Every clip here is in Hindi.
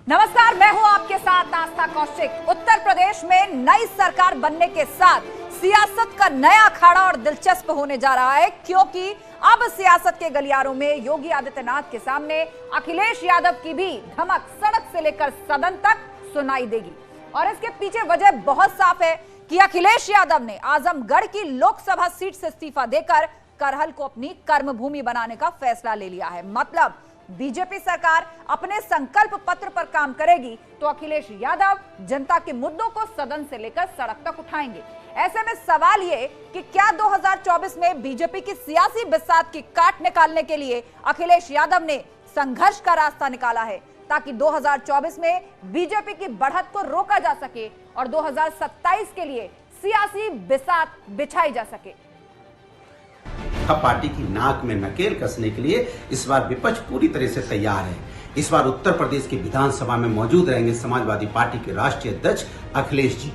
नमस्कार, मैं हूं आपके साथ आस्था कौशिक। उत्तर प्रदेश में नई सरकार बनने के साथ सियासत का नया अखाड़ा और दिलचस्प होने जा रहा है, क्योंकि अब सियासत के गलियारों में योगी आदित्यनाथ के सामने अखिलेश यादव की भी धमक सड़क से लेकर सदन तक सुनाई देगी। और इसके पीछे वजह बहुत साफ है कि अखिलेश यादव ने आजमगढ़ की लोकसभा सीट से इस्तीफा देकर करहल को अपनी कर्मभूमि बनाने का फैसला ले लिया है। मतलब बीजेपी सरकार अपने संकल्प पत्र पर काम करेगी तो अखिलेश यादव जनता के मुद्दों को सदन से लेकर सड़क तक उठाएंगे। ऐसे में सवाल ये कि क्या 2024 में बीजेपी की सियासी बिसात की काट निकालने के लिए अखिलेश यादव ने संघर्ष का रास्ता निकाला है, ताकि 2024 में बीजेपी की बढ़त को रोका जा सके और 2027 के लिए सियासी बिसात बिछाई जा सके। पार्टी की नाक में नकेल कसने के लिए इस बार विपक्ष पूरी तरह से तैयार है। इस बार उत्तर प्रदेश की विधानसभा में मौजूद रहेंगे समाजवादी पार्टी के राष्ट्रीय अध्यक्ष अखिलेश जी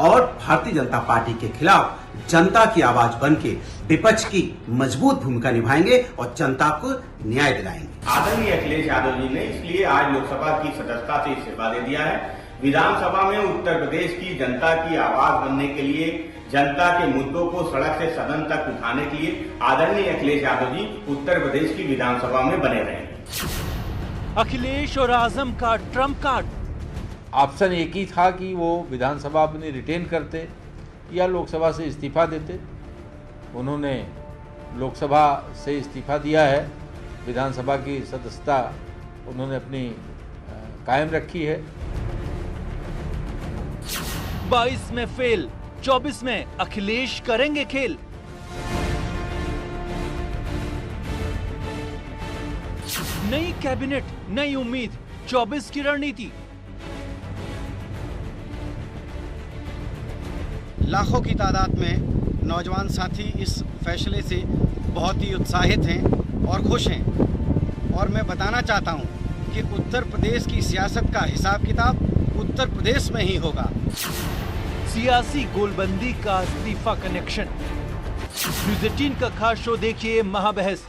और भारतीय जनता पार्टी के खिलाफ जनता की आवाज बन के विपक्ष की मजबूत भूमिका निभाएंगे और जनता को न्याय दिलाएंगे। आदरणीय अखिलेश यादव जी ने इसलिए आज लोकसभा की सदस्यता से इस्तीफा दे दिया है। विधानसभा में उत्तर प्रदेश की जनता की आवाज बनने के लिए, जनता के मुद्दों को सड़क से सदन तक उठाने के लिए आदरणीय अखिलेश यादव जी उत्तर प्रदेश की विधानसभा में बने रहेंगे। अखिलेश और आजम का ट्रम्प कार्ड। ऑप्शन एक ही था कि वो विधानसभा अपनी रिटेन करते या लोकसभा से इस्तीफा देते। उन्होंने लोकसभा से इस्तीफा दिया है, विधानसभा की सदस्यता उन्होंने अपनी कायम रखी है। 22 में फेल, 24 में अखिलेश करेंगे खेल। नई कैबिनेट, नई उम्मीद, 24 की रणनीति। लाखों की तादाद में नौजवान साथी इस फैसले से बहुत ही उत्साहित हैं और खुश हैं। और मैं बताना चाहता हूं कि उत्तर प्रदेश की सियासत का हिसाब किताब उत्तर प्रदेश में ही होगा। सियासी गोलबंदी का इस्तीफा कनेक्शन। न्यूज़ 18 का खास शो देखिए महाबहस।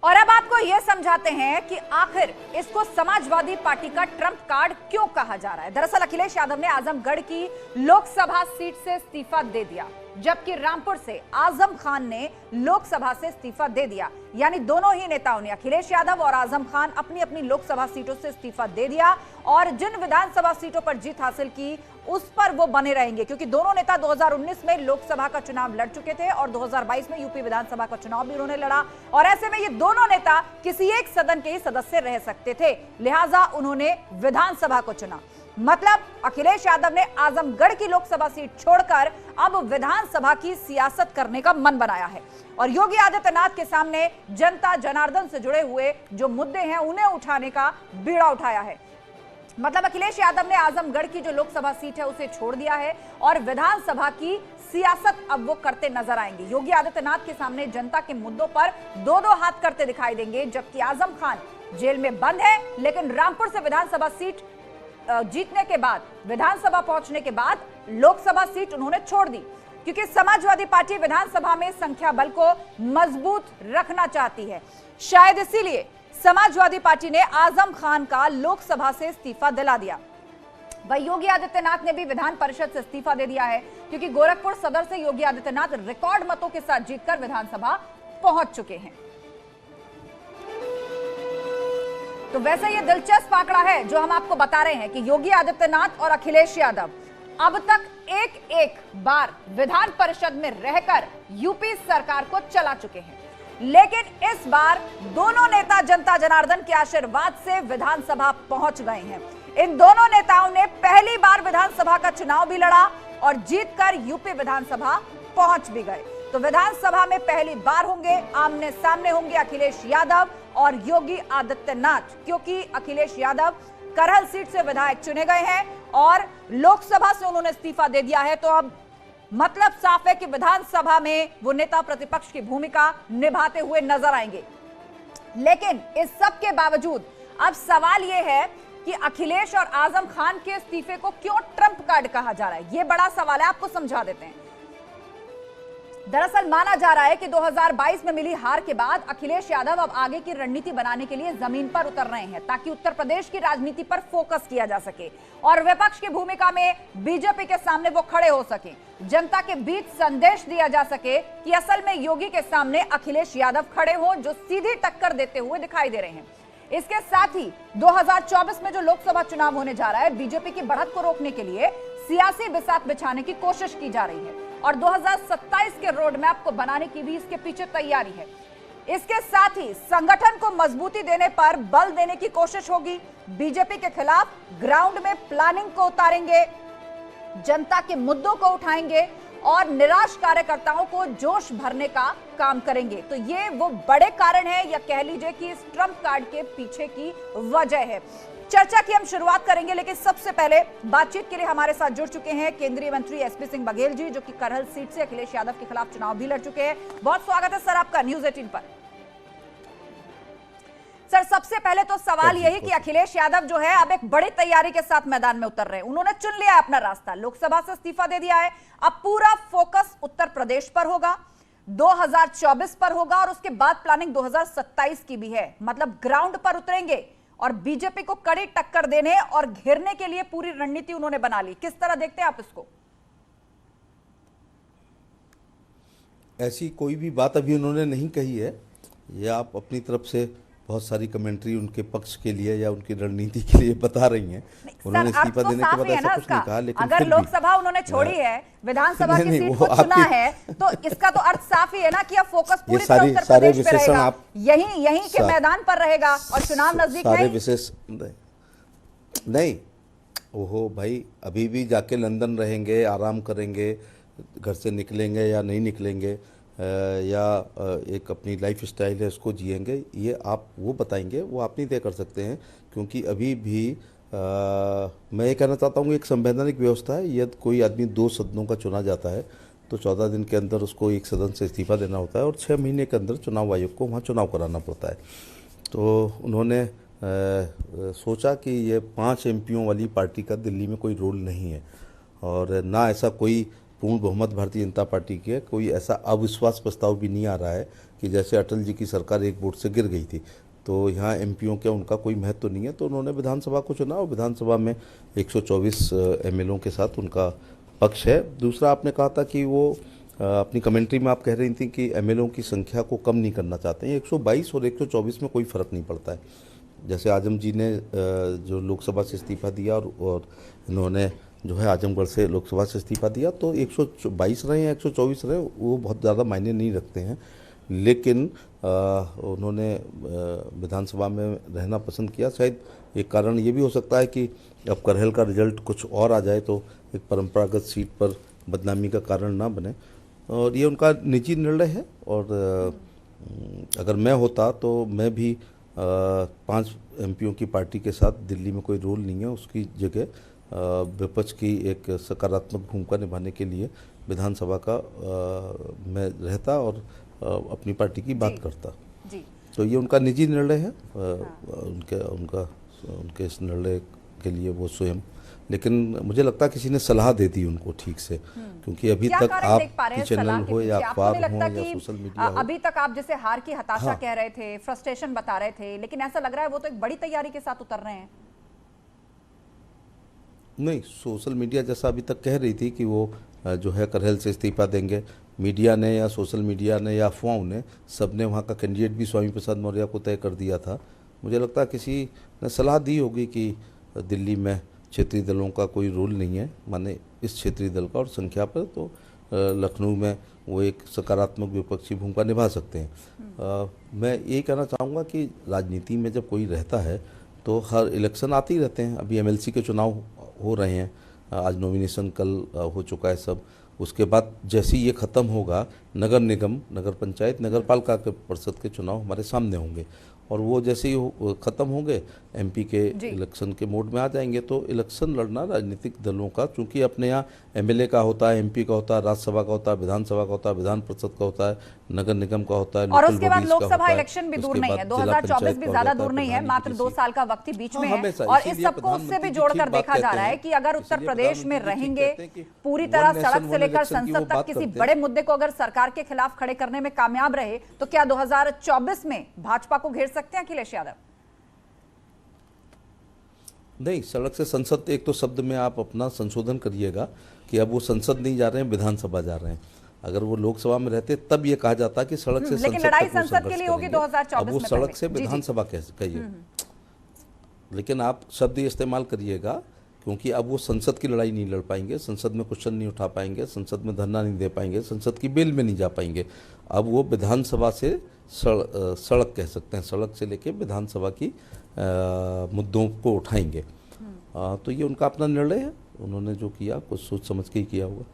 और अब आपको यह समझाते हैं कि आखिर इसको समाजवादी पार्टी का ट्रम्प कार्ड क्यों कहा जा रहा है। दरअसल अखिलेश यादव ने आजमगढ़ की लोकसभा सीट से इस्तीफा दे दिया, जबकि रामपुर से आजम खान ने लोकसभा से इस्तीफा दे दिया। यानी दोनों ही नेताओं ने, अखिलेश यादव और आजम खान, अपनी अपनी लोकसभा सीटों से इस्तीफा दे दिया और जिन विधानसभा सीटों पर जीत हासिल की उस पर वो बने रहेंगे, क्योंकि दोनों नेता 2019 में लोकसभा का चुनाव लड़ चुके थे और 2022 में यूपी विधानसभा का चुनाव भी उन्होंने लड़ा। और ऐसे में ये दोनों नेता किसी एक सदन के ही सदस्य रह सकते थे, लिहाजा उन्होंने विधानसभा को चुना। मतलब अखिलेश यादव ने आजमगढ़ की लोकसभा सीट छोड़कर अब विधानसभा की सियासत करने का मन बनाया है और योगी आदित्यनाथ के सामने जनता जनार्दन से जुड़े हुए जो मुद्दे हैं उन्हें उठाने का बीड़ा उठाया है। मतलब अखिलेश यादव ने आजमगढ़ की जो लोकसभा सीट है उसे छोड़ दिया है और विधानसभा की सियासत अब वो करते नजर आएंगे। योगी आदित्यनाथ के सामने जनता के मुद्दों पर दो दो हाथ करते दिखाई देंगे, जबकि आजम खान जेल में बंद है, लेकिन रामपुर से विधानसभा सीट जीतने के बाद, विधानसभा पहुंचने के बाद लोकसभा सीट उन्होंने छोड़ दी, क्योंकि समाजवादी पार्टी विधानसभा में संख्या बल को मजबूत रखना चाहती है। शायद इसीलिए समाजवादी पार्टी ने आजम खान का लोकसभा से इस्तीफा दिला दिया। वही योगी आदित्यनाथ ने भी विधान परिषद से इस्तीफा दे दिया है, क्योंकि गोरखपुर सदर से योगी आदित्यनाथ रिकॉर्ड मतों के साथ जीतकर विधानसभा पहुंच चुके हैं। तो वैसे ये दिलचस्प आंकड़ा है जो हम आपको बता रहे हैं कि योगी आदित्यनाथ और अखिलेश यादव अब तक एक एक बार विधान परिषद में रहकर यूपी सरकार को चला चुके हैं, लेकिन इस बार दोनों नेता जनता जनार्दन के आशीर्वाद से विधानसभा पहुंच गए हैं। इन दोनों नेताओं ने पहली बार विधानसभा का चुनाव भी लड़ा और जीतकर यूपी विधानसभा पहुंच भी गए। तो विधानसभा में पहली बार होंगे, आमने सामने होंगे अखिलेश यादव और योगी आदित्यनाथ, क्योंकि अखिलेश यादव करहल सीट से विधायक चुने गए हैं और लोकसभा से उन्होंने इस्तीफा दे दिया है। तो अब मतलब साफ है कि विधानसभा में वो नेता प्रतिपक्ष की भूमिका निभाते हुए नजर आएंगे। लेकिन इस सब के बावजूद अब सवाल यह है कि अखिलेश और आजम खान के इस्तीफे को क्यों ट्रम्प कार्ड कहा जा रहा है। यह बड़ा सवाल है, आपको समझा देते हैं। दरअसल माना जा रहा है कि 2022 में मिली हार के बाद अखिलेश यादव अब आगे की रणनीति बनाने के लिए जमीन पर उतर रहे हैं ताकि उत्तर प्रदेश की राजनीति पर फोकस किया जा सके और विपक्ष की भूमिका में बीजेपी के सामने वो खड़े हो सके, जनता के बीच संदेश दिया जा सके कि असल में योगी के सामने अखिलेश यादव खड़े हो जो सीधी टक्कर देते हुए दिखाई दे रहे हैं। इसके साथ ही 2024 में जो लोकसभा चुनाव होने जा रहा है, बीजेपी की बढ़त को रोकने के लिए सियासी बिसात बिछाने की कोशिश की जा रही है और 2027 के रोड मैप को बनाने की भी इसके पीछे तैयारी है। इसके साथ ही संगठन को मजबूती देने पर बल देने की कोशिश होगी। बीजेपी के खिलाफ ग्राउंड में प्लानिंग को उतारेंगे, जनता के मुद्दों को उठाएंगे और निराश कार्यकर्ताओं को जोश भरने का काम करेंगे। तो ये वो बड़े कारण है या कह लीजिए कि इस ट्रम्प कार्ड के पीछे की वजह है। चर्चा की हम शुरुआत करेंगे, लेकिन सबसे पहले बातचीत के लिए हमारे साथ जुड़ चुके हैं केंद्रीय मंत्री एसपी सिंह बघेल जी, जो कि करहल सीट से अखिलेश यादव के खिलाफ चुनाव भी लड़ चुके हैं। बहुत स्वागत है सर आपका न्यूज 18 पर। सर सबसे पहले तो सवाल यही कि अखिलेश यादव जो है अब एक बड़ी तैयारी के साथ मैदान में उतर रहे हैं। उन्होंने चुन लिया अपना रास्ता, लोकसभा से इस्तीफा दे दिया है। अब पूरा फोकस उत्तर प्रदेश पर होगा, 2024 पर होगा और उसके बाद प्लानिंग 2027 की भी है। मतलब ग्राउंड पर उतरेंगे और बीजेपी को कड़ी टक्कर देने और घेरने के लिए पूरी रणनीति उन्होंने बना ली। किस तरह देखते हैं आप इसको? ऐसी कोई भी बात अभी उन्होंने नहीं कही है। ये आप अपनी तरफ से बहुत सारी कमेंट्री उनके पक्ष के लिए या उनकी रणनीति के लिए बता रही हैं। उन्होंने इस्तीफा देने के बाद ऐसा कुछ नहीं कहा, लेकिन अगर लोकसभा उन्होंने छोड़ी है, विधानसभा की सीट को चुना है, तो इसका तो अर्थ साफ ही है ना कि अब फोकस पूरी तरह उत्तर प्रदेश पे रहेगा, यहीं के मैदान पर रहेगा और चुनाव नजदीक है। सारे विशेष नहीं, ओहो भाई, अभी भी जाके लंदन रहेंगे, आराम करेंगे, घर से निकलेंगे या नहीं निकलेंगे, या एक अपनी लाइफ स्टाइल है उसको जिएंगे, ये आप वो बताएंगे, वो आप नहीं तय कर सकते हैं। क्योंकि अभी भी मैं ये कहना चाहता हूँ, एक संवैधानिक व्यवस्था है। यदि कोई आदमी 2 सदनों का चुना जाता है तो 14 दिन के अंदर उसको एक सदन से इस्तीफा देना होता है और 6 महीने के अंदर चुनाव आयोग को वहाँ चुनाव कराना पड़ता है। तो उन्होंने सोचा कि ये 5 एमपीओं वाली पार्टी का दिल्ली में कोई रोल नहीं है और ना ऐसा कोई पूर्ण बहुमत भारतीय जनता पार्टी के कोई ऐसा अविश्वास प्रस्ताव भी नहीं आ रहा है कि जैसे अटल जी की सरकार एक वोट से गिर गई थी, तो यहाँ एमपीओं के उनका कोई महत्व नहीं है। तो उन्होंने विधानसभा को चुना और विधानसभा में 124 एमएलओ के साथ उनका पक्ष है। दूसरा, आपने कहा था कि वो अपनी कमेंट्री में आप कह रही थी कि एमएलओ की संख्या को कम नहीं करना चाहते हैं। 122 और 124 में कोई फ़र्क नहीं पड़ता है। जैसे आजम जी ने जो लोकसभा से इस्तीफा दिया और इन्होंने जो है आजमगढ़ से लोकसभा से इस्तीफा दिया, तो 122 रहे या 124 रहे, वो बहुत ज़्यादा मायने नहीं रखते हैं। लेकिन उन्होंने विधानसभा में रहना पसंद किया। शायद एक कारण ये भी हो सकता है कि अब करहल का रिजल्ट कुछ और आ जाए तो एक परंपरागत सीट पर बदनामी का कारण ना बने, और ये उनका निजी निर्णय है। और अगर मैं होता तो मैं भी 5 एमपीओं की पार्टी के साथ, दिल्ली में कोई रोल नहीं है, उसकी जगह विपक्ष की एक सकारात्मक भूमिका निभाने के लिए विधानसभा का मैं रहता और अपनी पार्टी की बात करता। जी। तो ये उनका निजी निर्णय है, उनके इस निर्णय के लिए वो स्वयं, लेकिन मुझे लगता है किसी ने सलाह दे दी उनको ठीक से, क्योंकि अभी तक आप चैनल हो या अखबार हो या सोशल मीडिया हो, अभी तक आप जैसे हार की हताशा कह रहे थे, फ्रस्ट्रेशन बता रहे थे, लेकिन ऐसा लग रहा है वो तो एक बड़ी तैयारी के साथ उतर रहे हैं। नहीं, सोशल मीडिया जैसा अभी तक कह रही थी कि वो जो है करहल से इस्तीफा देंगे, मीडिया ने या सोशल मीडिया ने या अफवाहों ने, सबने वहाँ का कैंडिडेट भी स्वामी प्रसाद मौर्य को तय कर दिया था। मुझे लगता है किसी ने सलाह दी होगी कि दिल्ली में क्षेत्रीय दलों का कोई रोल नहीं है, माने इस क्षेत्रीय दल का, और संख्या पर तो लखनऊ में वो एक सकारात्मक विपक्षी भूमिका निभा सकते हैं। मैं ये कहना चाहूँगा कि राजनीति में जब कोई रहता है तो हर इलेक्शन आते ही रहते हैं। अभी एमएलसी के चुनाव हो रहे हैं, आज नॉमिनेशन कल हो चुका है सब। उसके बाद जैसे ही ये ख़त्म होगा, नगर निगम, नगर पंचायत, नगर पालिका के परिषद के चुनाव हमारे सामने होंगे, और वो जैसे ही ख़त्म होंगे एमपी के इलेक्शन के मोड में आ जाएंगे। तो इलेक्शन लड़ना राजनीतिक दलों का, चूंकि अपने यहाँ एमएलए का होता है, एमपी का होता है, राज्यसभा का होता है, विधानसभा का होता है, विधान परिषद का होता है, नगर निगम का होता है, और उसके बाद लोकसभा इलेक्शन भी दूर नहीं है, 2024 भी ज्यादा दूर नहीं है, मात्र 2 साल का वक्त ही बीच में है। और इस सबको उससे भी जोड़कर देखा जा रहा है कि अगर उत्तर प्रदेश में रहेंगे, पूरी तरह सड़क से लेकर संसद तक किसी बड़े मुद्दे को अगर सरकार भ्रष्टाचार के खिलाफ खड़े करने में कामयाब रहे, तो क्या 2024 में भाजपा को घेर सकते हैं अखिलेश यादव? नहीं, सड़क से संसद, एक तो शब्द में आप अपना संशोधन करिएगा कि अब वो संसद नहीं जा रहे हैं, विधानसभा जा रहे हैं। अगर वो लोकसभा में रहते तब ये कहा जाता कि सड़क से लेकिन संसद लड़ाई तक वो संसद के लिए होगी 2024 अब वो में सड़क पहले। से जी, जी। विधानसभा कहिए, लेकिन आप शब्द ये इस्तेमाल करिएगा क्योंकि अब वो संसद की लड़ाई नहीं लड़ पाएंगे, संसद में क्वेश्चन नहीं उठा पाएंगे, संसद में धरना नहीं दे पाएंगे, संसद की बेल में नहीं जा पाएंगे। अब वो विधानसभा से सड़क कह सकते हैं, सड़क से लेके विधानसभा की मुद्दों को उठाएंगे। तो ये उनका अपना निर्णय है, उन्होंने जो किया कुछ सोच समझ के ही किया होगा।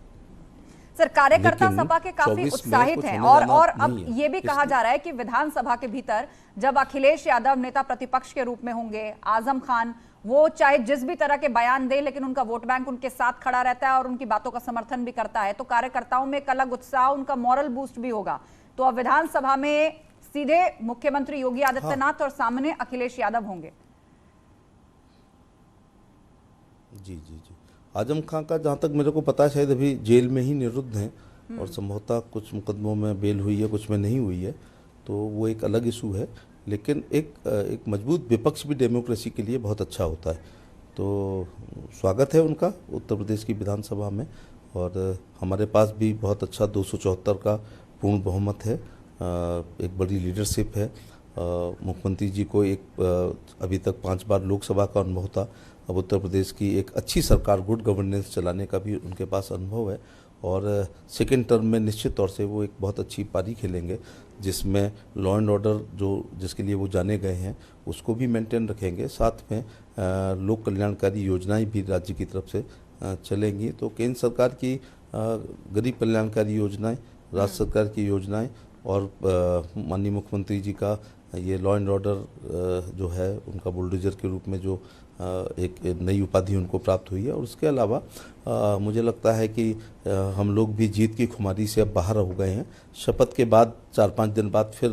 सर, कार्यकर्ता लेकिन सभा के काफी 24 में उत्साहित कुछ हैं होने और जाना अब नहीं है। ये भी कहा जा रहा है कि विधानसभा के भीतर जब अखिलेश यादव नेता प्रतिपक्ष के रूप में होंगे, आजम खान वो चाहे जिस भी तरह के बयान दे, लेकिन उनका वोट बैंक उनके साथ खड़ा रहता है और उनकी बातों का समर्थन भी करता है, तो कार्यकर्ताओं में एक अलग उत्साह, उनका मॉरल बूस्ट भी होगा। तो अब विधानसभा में सीधे मुख्यमंत्री योगी आदित्यनाथ और सामने अखिलेश यादव होंगे। जी जी जी, आजम खान का जहाँ तक मेरे को पता है शायद अभी जेल में ही निरुद्ध हैं और संभवतः कुछ मुकदमों में बेल हुई है, कुछ में नहीं हुई है, तो वो एक अलग इशू है। लेकिन एक मजबूत विपक्ष भी डेमोक्रेसी के लिए बहुत अच्छा होता है। तो स्वागत है उनका उत्तर प्रदेश की विधानसभा में, और हमारे पास भी बहुत अच्छा 274 का पूर्ण बहुमत है, एक बड़ी लीडरशिप है। मुख्यमंत्री जी को अभी तक 5 बार लोकसभा का अनुभव था, अब उत्तर प्रदेश की एक अच्छी सरकार, गुड गवर्नेंस चलाने का भी उनके पास अनुभव है। और सेकेंड टर्म में निश्चित तौर से वो एक बहुत अच्छी पारी खेलेंगे, जिसमें लॉ एंड ऑर्डर जिसके लिए वो जाने गए हैं उसको भी मेंटेन रखेंगे, साथ में लोक कल्याणकारी योजनाएं भी राज्य की तरफ से चलेंगी। तो केंद्र सरकार की गरीब कल्याणकारी योजनाएं, राज्य सरकार की योजनाएं और माननीय मुख्यमंत्री जी का ये लॉ एंड ऑर्डर जो है उनका बुलडोजर के रूप में जो एक नई उपाधि उनको प्राप्त हुई है। और उसके अलावा मुझे लगता है कि हम लोग भी जीत की खुमारी से अब बाहर हो गए हैं। शपथ के बाद 4-5 दिन बाद फिर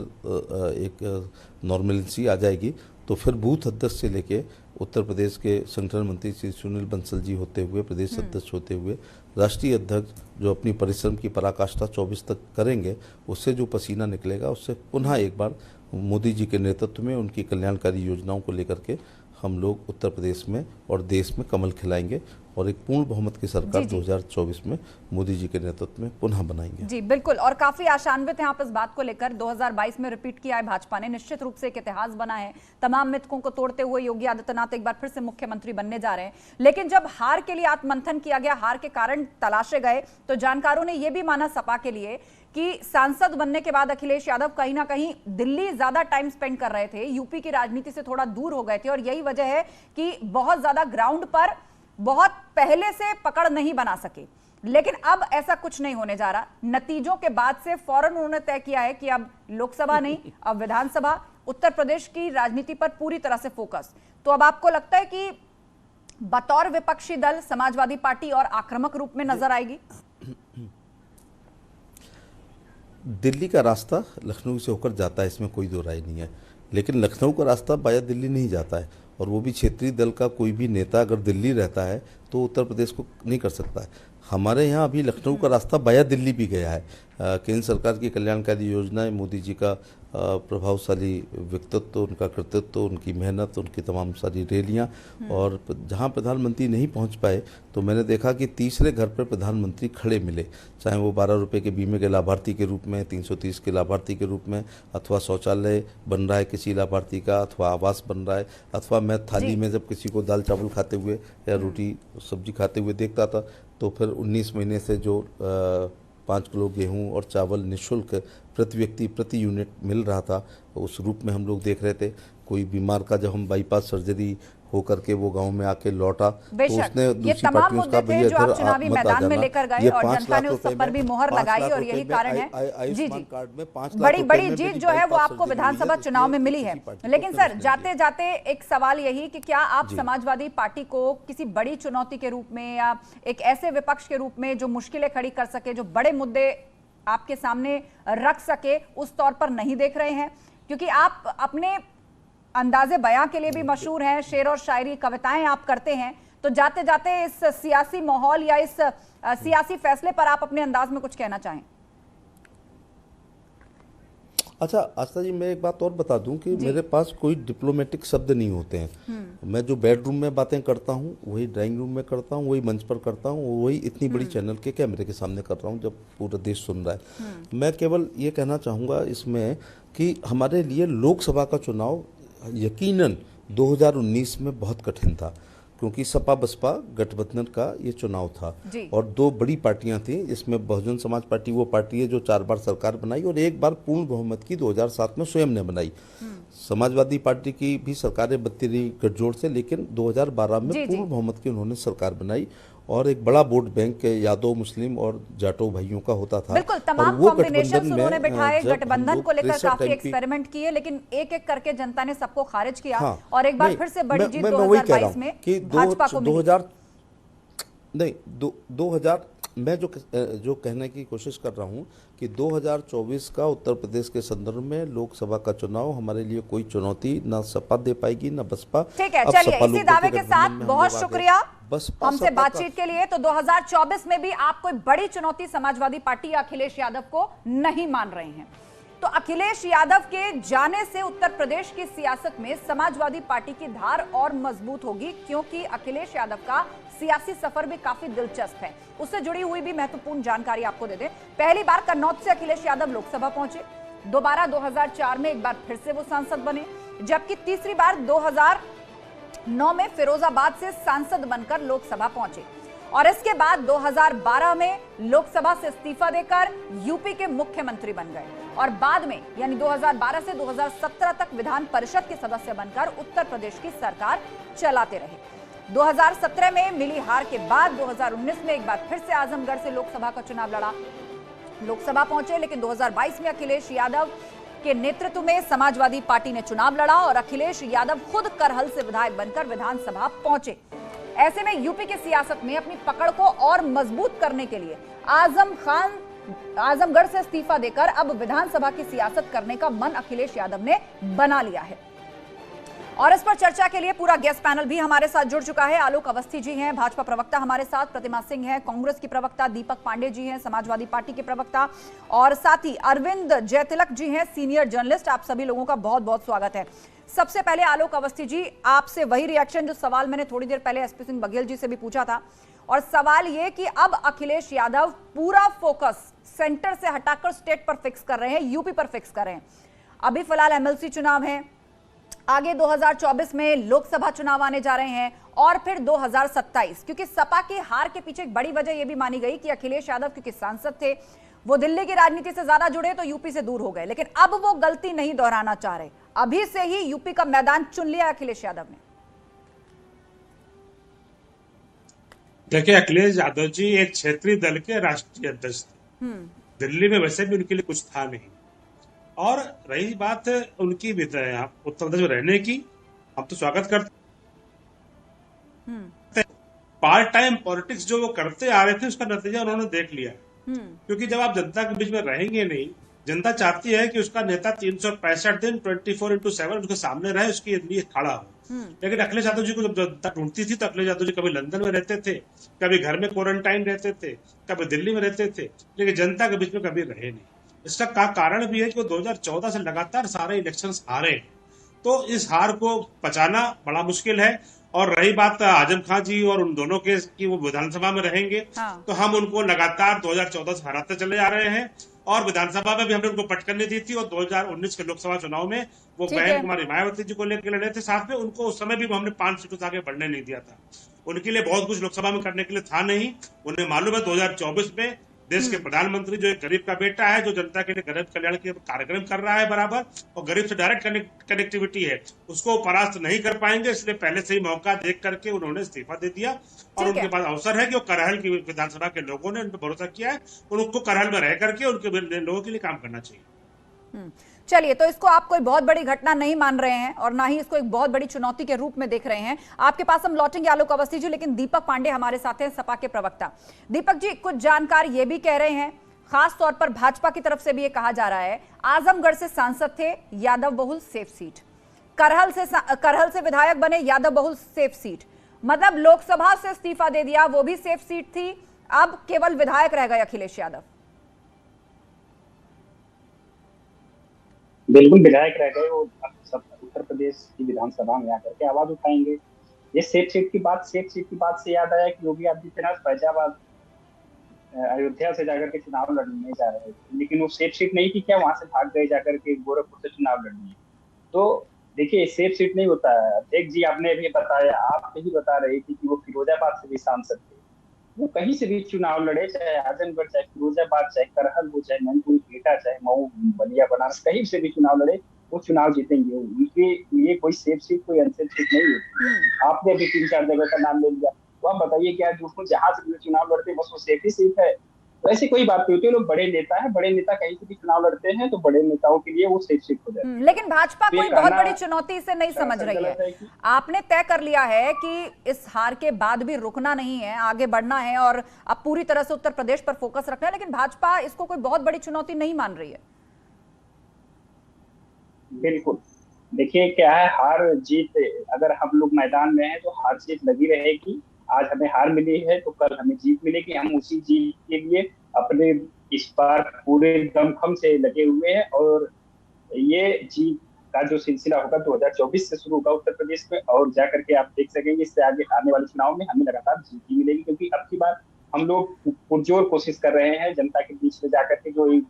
एक नॉर्मलिटी आ जाएगी, तो फिर बूथ अध्यक्ष से लेके उत्तर प्रदेश के संगठन मंत्री श्री सुनील बंसल जी होते हुए, प्रदेश अध्यक्ष होते हुए राष्ट्रीय अध्यक्ष जो अपनी परिश्रम की पराकाष्ठा 24 तक करेंगे, उससे जो पसीना निकलेगा उससे पुनः एक बार मोदी जी के नेतृत्व में उनकी कल्याणकारी योजनाओं को लेकर के हम लोग उत्तर प्रदेश में और देश में कमल खिलाएंगे और एक पूर्ण बहुमत की सरकार 2024 में मोदी जी के नेतृत्व में पुनः बनाएंगे। जी बिल्कुल, और काफी आशान्वित हैं आप इस बात को लेकर। 2022 में रिपीट किया है भाजपा ने, निश्चित रूप से एक इतिहास बना है। तमाम मिथकों को तोड़ते हुए योगी आदित्यनाथ एक बार फिर से मुख्यमंत्री बनने जा रहे हैं। लेकिन जब हार के लिए आत्ममंथन किया गया, हार के कारण तलाशे गए, तो जानकारों ने यह भी माना सपा के लिए कि सांसद बनने के बाद अखिलेश यादव कहीं ना कहीं दिल्ली ज्यादा टाइम स्पेंड कर रहे थे, यूपी की राजनीति से थोड़ा दूर हो गए थे, और यही वजह है कि बहुत ज्यादा ग्राउंड पर बहुत पहले से पकड़ नहीं बना सके। लेकिन अब ऐसा कुछ नहीं होने जा रहा। नतीजों के बाद से फौरन उन्होंने तय किया है कि अब लोकसभा नहीं, अब विधानसभा, उत्तर प्रदेश की राजनीति पर पूरी तरह से फोकस। तो अब आपको लगता है कि बतौर विपक्षी दल समाजवादी पार्टी और आक्रामक रूप में नजर आएगी? दिल्ली का रास्ता लखनऊ से होकर जाता है, इसमें कोई दो राय नहीं है, लेकिन लखनऊ का रास्ता वाया दिल्ली नहीं जाता है, और वो भी क्षेत्रीय दल का कोई भी नेता अगर दिल्ली रहता है तो उत्तर प्रदेश को नहीं कर सकता है। हमारे यहाँ अभी लखनऊ का रास्ता वाया दिल्ली भी गया है। केंद्र सरकार की कल्याणकारी योजनाएं, मोदी जी का प्रभावशाली व्यक्तित्व, उनका कृतित्व, उनकी मेहनत, उनकी तमाम सारी रैलियाँ, और जहाँ प्रधानमंत्री नहीं पहुँच पाए तो मैंने देखा कि तीसरे घर पर प्रधानमंत्री खड़े मिले, चाहे वो 12 रुपये के बीमे के लाभार्थी के रूप में, 330 के लाभार्थी के रूप में, अथवा शौचालय बन रहा है किसी लाभार्थी का, अथवा आवास बन रहा है, अथवा मैं थाली में जब किसी को दाल चावल खाते हुए या रोटी सब्जी खाते हुए देखता था, तो फिर 19 महीने से जो 5 किलो गेहूं और चावल निःशुल्क प्रति व्यक्ति प्रति यूनिट मिल रहा था, उस रूप में हम लोग देख रहे थे। कोई बीमार का जब हम बाईपास सर्जरी होकर के वो गांव में आके लौटा, तो उसने दूसरी पार्टियों का भी जो आप चुनावी मैदान में लेकर गए और जनता ने उस पर भी मोहर लगाई, और यही कारण है जी जी बड़ी बड़ी जीत जो है वो आपको विधानसभा चुनाव में मिली है। लेकिन सर, जाते जाते एक सवाल यही कि क्या आप समाजवादी पार्टी को किसी बड़ी चुनौती के रूप में या एक ऐसे विपक्ष के रूप में जो मुश्किलें खड़ी कर सके, जो बड़े मुद्दे आपके सामने रख सके, उस तौर पर नहीं देख रहे हैं? क्योंकि आप अपने अंदाजे बयां के लिए भी मशहूर हैं, शेर और शायरी कविताएं आप करते हैं, तो जाते जाते इस सियासी माहौल या इस सियासी फैसले पर आप अपने अंदाज में कुछ कहना चाहें? अच्छा आस्था जी, मैं एक बात और बता दूं कि मेरे पास कोई डिप्लोमेटिक शब्द नहीं होते हैं। मैं जो बेडरूम में बातें करता हूं वही ड्राइंग रूम में करता हूं, वही मंच पर करता हूं, वही इतनी बड़ी चैनल के कैमरे के सामने कर रहा हूं जब पूरा देश सुन रहा है। मैं केवल ये कहना चाहूँगा इसमें कि हमारे लिए लोकसभा का चुनाव यकीनन 2019 में बहुत कठिन था, क्योंकि सपा बसपा गठबंधन का ये चुनाव था और दो बड़ी पार्टियां थी। इसमें बहुजन समाज पार्टी वो पार्टी है जो 4 बार सरकार बनाई और एक बार पूर्ण बहुमत की 2007 में स्वयं ने बनाई। समाजवादी पार्टी की भी सरकारें बनती रही गठजोड़ से, लेकिन 2012 में पूर्ण बहुमत की उन्होंने सरकार बनाई और एक बड़ा वोट बैंक यादव मुस्लिम और जाटो भाइयों का होता था। बिल्कुल, तमाम कॉम्बिनेशंस उन्होंने बिठाए, गठबंधन को लेकर काफी एक्सपेरिमेंट किए, लेकिन एक एक करके जनता ने सबको खारिज किया। हाँ, और एक बार फिर से बड़ी जीत 2022 में भाजपा को मिली। 2000 मैं जो कहने की कोशिश कर रहा हूं कि 2024 का उत्तर प्रदेश के संदर्भ में लोकसभा का चुनाव हमारे लिए कोई चुनौती ना सपा दे पाएगी ना बसपा। ठीक है, चलिए इसी दावे के साथ बहुत शुक्रिया हमसे बातचीत के लिए। तो 2024 में भी आप कोई बड़ी चुनौती समाजवादी पार्टी या अखिलेश यादव को नहीं मान रहे हैं। तो अखिलेश यादव के जाने से उत्तर प्रदेश की सियासत में समाजवादी पार्टी की धार और मजबूत होगी, क्योंकि अखिलेश यादव का सियासी सफर भी काफी दिलचस्प है। उससे जुड़ी हुई भी महत्वपूर्ण जानकारी आपको दे दें। पहली बार कन्नौज से अखिलेश यादव लोकसभा पहुंचे, दोबारा 2004 में एक बार फिर से वो सांसद बने, जबकि तीसरी बार 2009 में फिरोजाबाद से सांसद बनकर लोकसभा पहुंचे और इसके बाद 2012 में लोकसभा से इस्तीफा देकर यूपी के मुख्यमंत्री बन गए और बाद में यानी 2012 से 2017 तक विधान परिषद के सदस्य बनकर उत्तर प्रदेश की सरकार चलाते रहे। 2017 में मिली हार के बाद 2019 में एक बार फिर से आजमगढ़ से लोकसभा का चुनाव लड़ा, लोकसभा पहुंचे, लेकिन 2022 में अखिलेश यादव के नेतृत्व में समाजवादी पार्टी ने चुनाव लड़ा और अखिलेश यादव खुद करहल से विधायक बनकर विधानसभा पहुंचे। ऐसे में यूपी की सियासत में अपनी पकड़ को और मजबूत करने के लिए आजमगढ़ से इस्तीफा देकर अब विधानसभा की सियासत करने का मन अखिलेश यादव ने बना लिया है। और इस पर चर्चा के लिए पूरा गेस्ट पैनल भी हमारे साथ जुड़ चुका है। आलोक अवस्थी जी हैं, भाजपा प्रवक्ता हमारे साथ, प्रतिमा सिंह हैं, कांग्रेस की प्रवक्ता, दीपक पांडे जी हैं, समाजवादी पार्टी के प्रवक्ता, और साथ ही अरविंद जयतिलक जी हैं, सीनियर जर्नलिस्ट। आप सभी लोगों का बहुत बहुत स्वागत है। सबसे पहले आलोक अवस्थी जी, आपसे वही रिएक्शन जो सवाल मैंने थोड़ी देर पहले एसपी सिंह बघेल जी से भी पूछा था, और सवाल ये कि अब अखिलेश यादव पूरा फोकस सेंटर से हटाकर स्टेट पर फिक्स कर रहे हैं, यूपी पर फिक्स कर रहे हैं। अभी फिलहाल एमएलसी चुनाव है, आगे 2024 में लोकसभा चुनाव आने जा रहे हैं और फिर 2027, क्योंकि सपा की हार के पीछे एक बड़ी वजह यह भी मानी गई कि अखिलेश यादव क्योंकि सांसद थे, वो दिल्ली की राजनीति से ज्यादा जुड़े तो यूपी से दूर हो गए, लेकिन अब वो गलती नहीं दोहराना चाह रहे। अभी से ही यूपी का मैदान चुन लिया अखिलेश यादव ने। देखिए, अखिलेश यादव जी एक क्षेत्रीय दल के राष्ट्रीय अध्यक्ष थे। दिल्ली में वैसे भी उनके लिए कुछ था नहीं, और रही बात उनकी उत्तर प्रदेश में रहने की, हम तो स्वागत करते। पार्ट टाइम पॉलिटिक्स जो वो करते आ रहे थे उसका नतीजा उन्होंने देख लिया, क्योंकि जब आप जनता के बीच में रहेंगे नहीं, जनता चाहती है कि उसका नेता 365 दिन 24/7 उसके सामने रहे, उसके लिए खड़ा हो। लेकिन अखिलेश यादव जी को जब जनता ढूंढती थी तो अखिलेश यादव जी कभी लंदन में रहते थे, कभी घर में क्वारंटाइन रहते थे, कभी दिल्ली में रहते थे, लेकिन जनता के बीच में कभी रहे नहीं। इसका कारण भी है कि वो 2014 से लगातार सारे इलेक्शंस हारे, तो इस हार को पचाना बड़ा मुश्किल है। और रही बात आजम खान जी और उन दोनों के कि वो विधानसभा में रहेंगे, तो हम उनको लगातार 2014 से हराते चले आ रहे हैं, और विधानसभा में भी हमने उनको पटकन नहीं दी थी, और 2019 के लोकसभा चुनाव में वो बहन कुमारी मायावती जी को लेकर लड़े थे साथ में, उनको उस समय भी हमने 5 सीटों से आगे बढ़ने नहीं दिया था। उनके लिए बहुत कुछ लोकसभा में करने के लिए था नहीं। उन्हें मालूम है 2024 में देश के प्रधानमंत्री जो एक गरीब का बेटा है, जो जनता के लिए गरीब कल्याण के कार्यक्रम कर रहा है बराबर, और गरीब से डायरेक्ट कनेक्टिविटी है, उसको परास्त नहीं कर पाएंगे। इसलिए पहले से ही मौका देख करके उन्होंने इस्तीफा दे दिया, और उनके पास अवसर है कि वो करहल की विधानसभा के लोगों ने उन पर भरोसा किया है, उनको करहल में रह करके उनके लोगों के लिए काम करना चाहिए। चलिए, तो इसको आप कोई बहुत बड़ी घटना नहीं मान रहे हैं और ना ही इसको एक बहुत बड़ी चुनौती के रूप में देख रहे हैं। आपके पास हम लौटेंगे आलोक अवस्थी जी, लेकिन दीपक पांडे हमारे साथ हैं, सपा के प्रवक्ता। दीपक जी, कुछ जानकार ये भी कह रहे हैं, खास तौर पर भाजपा की तरफ से भी ये कहा जा रहा है, आजमगढ़ से सांसद थे, यादव बहुल सेफ सीट, करहल से विधायक बने, यादव बहुल सेफ सीट, मतलब लोकसभा से इस्तीफा दे दिया, वो भी सेफ सीट थी, अब केवल विधायक रह गए अखिलेश यादव। बिल्कुल विधायक रह गए, वो सब उत्तर प्रदेश की विधानसभा में आकर के आवाज उठाएंगे। ये सेफ सीट की बात से याद आया कि योगी आदित्यनाथ फैजाबाद अयोध्या से जाकर के चुनाव लड़ने जा रहे थे, लेकिन वो सेफ सीट नहीं थी क्या, वहां से भाग गए जाकर के गोरखपुर से चुनाव लड़ने। तो देखिए सेफ सीट नहीं होता है। अध्यक्ष जी आपने भी बताया, आप ही बता रही थी कि वो फिरोजाबाद से भी सांसद थे, वो कहीं से भी चुनाव लड़े, चाहे आजमगढ़, चाहे फिरोजाबाद, चाहे करहल हो, चाहे मैनपुरी, एटा, चाहे मऊ, बलिया, बनारस, कहीं से भी चुनाव लड़े वो चुनाव जीतेंगे। उनके लिए कोई सेफ सीट, कोई अनसेफ सीट नहीं होती। आपने अभी 3-4 जगह का नाम ले लिया, तो आप बताइए क्या जो जहां से भी चुनाव लड़ते हैं बस वो सेफ ही सीट है? तो ऐसी कोई बात नहीं होती। लोग बड़े नेता है, बड़े नेता कहीं से भी चुनाव लड़ते हैं तो बड़े नेताओं के लिए वो सेफ सीट हो जाती है। लेकिन भाजपा कोई बहुत बड़ी चुनौती से नहीं समझ रही है। आपने तय कर लिया है कि इस हार के बाद भी रुकना नहीं है, आगे बढ़ना है और अब पूरी तरह से उत्तर प्रदेश पर फोकस रखना है, लेकिन भाजपा इसको कोई बहुत बड़ी चुनौती नहीं मान रही है। बिल्कुल, देखिए क्या है, हार जीत अगर हम लोग मैदान में हैं तो हार जीत लगी रहेगी। आज हमें हार मिली है तो कल हमें जीत मिलेगी। हम उसी जीत के लिए अपने इस बार पूरे दमखम से लगे हुए हैं और ये जीत का जो सिलसिला होगा 2024 से शुरू होगा उत्तर प्रदेश में, और जाकर के आप देख सकेंगे इससे आगे आने वाले चुनाव में हमें लगातार जीत ही मिलेगी, क्योंकि अब की बार हम लोग पुरजोर कोशिश कर रहे हैं जनता के बीच में जाकर के, जो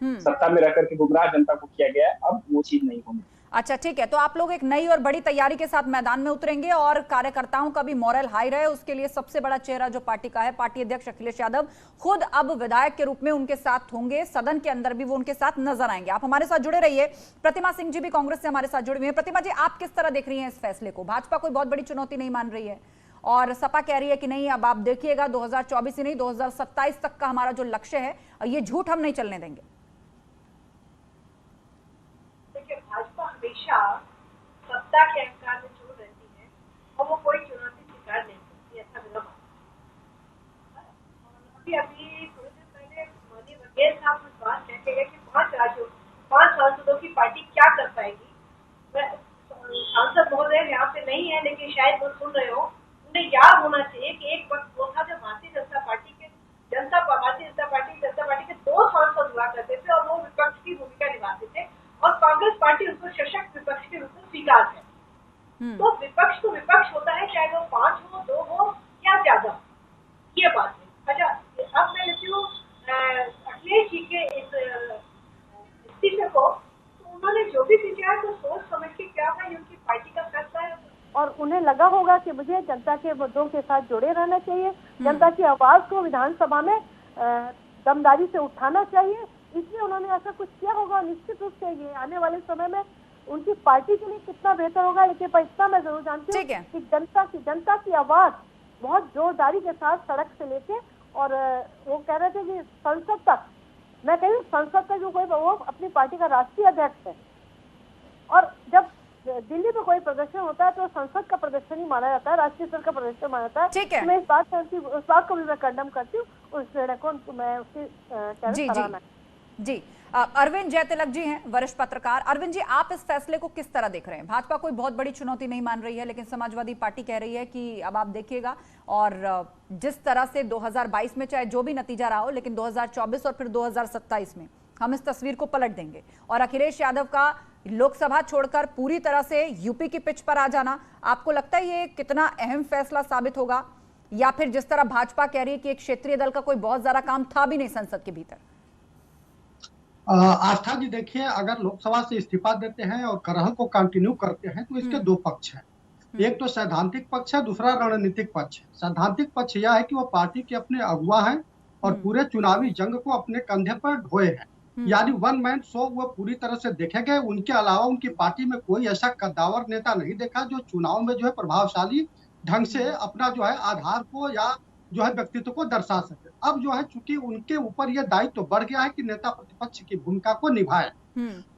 सत्ता में रहकर के गुमराह जनता को किया गया है, अब वो चीज नहीं होगी। अच्छा ठीक है, तो आप लोग एक नई और बड़ी तैयारी के साथ मैदान में उतरेंगे और कार्यकर्ताओं का भी मोरल हाई रहे, उसके लिए सबसे बड़ा चेहरा जो पार्टी का है, पार्टी अध्यक्ष अखिलेश यादव खुद अब विधायक के रूप में उनके साथ होंगे, सदन के अंदर भी वो उनके साथ नजर आएंगे। आप हमारे साथ जुड़े रहिए। प्रतिमा सिंह जी भी कांग्रेस से हमारे साथ जुड़े हुए हैं। प्रतिमा जी, आप किस तरह देख रही हैं इस फैसले को? भाजपा कोई बहुत बड़ी चुनौती नहीं मान रही है और सपा कह रही है कि नहीं, अब आप देखिएगा 2024 ही नहीं 2027 तक का हमारा जो लक्ष्य है ये झूठ हम नहीं चलने देंगे। भाजपा हमेशा सत्ता के अहंकार में जोड़ रहती है और वो कोई चुनौती स्वीकार नहीं करती, ऐसा मेरा मानना है। अभी थोड़ी देर पहले मोदी बघेल साहब ने बात कहते हैं कि 5 सांसदों की पार्टी क्या कर पाएगी। सांसद महोदय यहाँ पे नहीं है लेकिन शायद वो सुन रहे हो, उन्हें याद होना चाहिए कि एक वक्त वो था जब भारतीय जनता पार्टी के 2 सांसद हुआ करते थे और वो विपक्ष की भूमिका निभाते थे और कांग्रेस पार्टी उसको सशक्त विपक्ष के रूप में स्वीकार है। तो विपक्ष तो विपक्ष होता है, चाहे वो 5 हो, 2 हो या ज्यादा, ये बात है। अच्छा, अब मैं लेती हूँ अखिलेश जी के इस इस्तीफे को, तो उन्होंने जो भी सीखा है तो सोच समझ के क्या है, उनकी पार्टी का फैसला है और उन्हें लगा होगा कि मुझे जनता के मुद्दों के साथ जुड़े रहना चाहिए, जनता की आवाज को विधानसभा में दमदारी से उठाना चाहिए, इसलिए उन्होंने ऐसा कुछ किया होगा। निश्चित रूप से ये आने वाले समय में उनकी पार्टी के लिए कितना बेहतर होगा, लेकिन इतना मैं जरूर जानती हूँ कि जनता की आवाज बहुत जोरदारी के साथ सड़क से लेके, और वो कह रहे थे कि संसद तक, मैं कह रही हूँ संसद तक जो कोई, वो अपनी पार्टी का राष्ट्रीय अध्यक्ष है और जब दिल्ली में कोई प्रदर्शन होता है तो संसद का प्रदर्शन ही माना जाता है, राष्ट्रीय स्तर का प्रदर्शन माना जाता है। ठीक है, मैं इस बात को भी मैं कंडम करती हूँ, उस निर्णय को मैं उसकी सराहना। जी, अरविंद जयतिलक जी हैं वरिष्ठ पत्रकार। अरविंद जी, आप इस फैसले को किस तरह देख रहे हैं? भाजपा कोई बहुत बड़ी चुनौती नहीं मान रही है, लेकिन समाजवादी पार्टी कह रही है कि अब आप देखिएगा, और जिस तरह से 2022 में चाहे जो भी नतीजा रहा हो, लेकिन 2024 और फिर 2027 में हम इस तस्वीर को पलट देंगे। और अखिलेश यादव का लोकसभा छोड़कर पूरी तरह से यूपी की पिच पर आ जाना, आपको लगता है ये कितना अहम फैसला साबित होगा, या फिर जिस तरह भाजपा कह रही है कि एक क्षेत्रीय दल का कोई बहुत ज्यादा काम था भी नहीं संसद के भीतर? आस्था जी, देखिए, अगर लोकसभा से इस्तीफा देते हैं और करहल को कंटिन्यू करते हैं तो इसके 2 पक्ष हैं। एक तो सैद्धांतिक पक्ष है, दूसरा रणनीतिक पक्ष है। सैद्धांतिक पक्ष यह है कि वो पार्टी के अपने अगुवा हैं और पूरे चुनावी जंग को अपने कंधे पर ढोए हैं, यानी 1 मैन शो वो पूरी तरह से देखे गए। उनके अलावा उनकी पार्टी में कोई ऐसा कद्दावर नेता नहीं देखा जो चुनाव में जो है प्रभावशाली ढंग से अपना जो है आधार को या जो है व्यक्तित्व को दर्शा सके। अब जो है चूंकि उनके ऊपर यह दायित्व तो बढ़ गया है कि नेता प्रतिपक्ष की भूमिका को निभाए,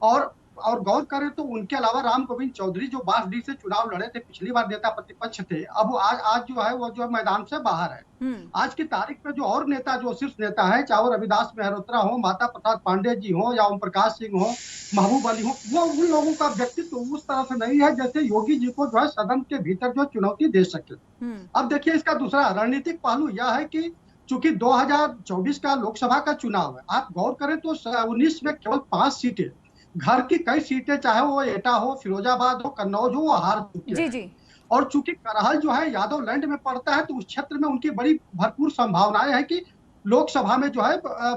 और गौर करें तो उनके अलावा राम गोविंद चौधरी जो बांसडीह से चुनाव लड़े थे, पिछली बार नेता प्रतिपक्ष थे, अब आज जो है वो जो मैदान से बाहर है। आज की तारीख में जो और नेता, जो शीर्ष नेता है, चाहे वो रविदास मेहरोत्रा हो, माता प्रसाद पांडे जी हो या ओम प्रकाश सिंह हो, महबूब अली हो, वो उन लोगों का व्यक्तित्व उस तरह से नहीं है जैसे योगी जी को जो है सदन के भीतर जो चुनौती दे सके। अब देखिए, इसका दूसरा रणनीतिक पहलू यह है कि चूंकि 2024 का लोकसभा का चुनाव है, आप गौर करें तो 19 में केवल 5 सीटें घर की कई सीटें, चाहे वो एटा हो, फिरोजाबाद हो, कन्नौज हो, वो हार चुके जी हैं। जी। और चूंकि करहल जो है यादव लैंड में पड़ता है, तो उस क्षेत्र में उनकी बड़ी भरपूर संभावनाएं हैं कि लोकसभा में जो है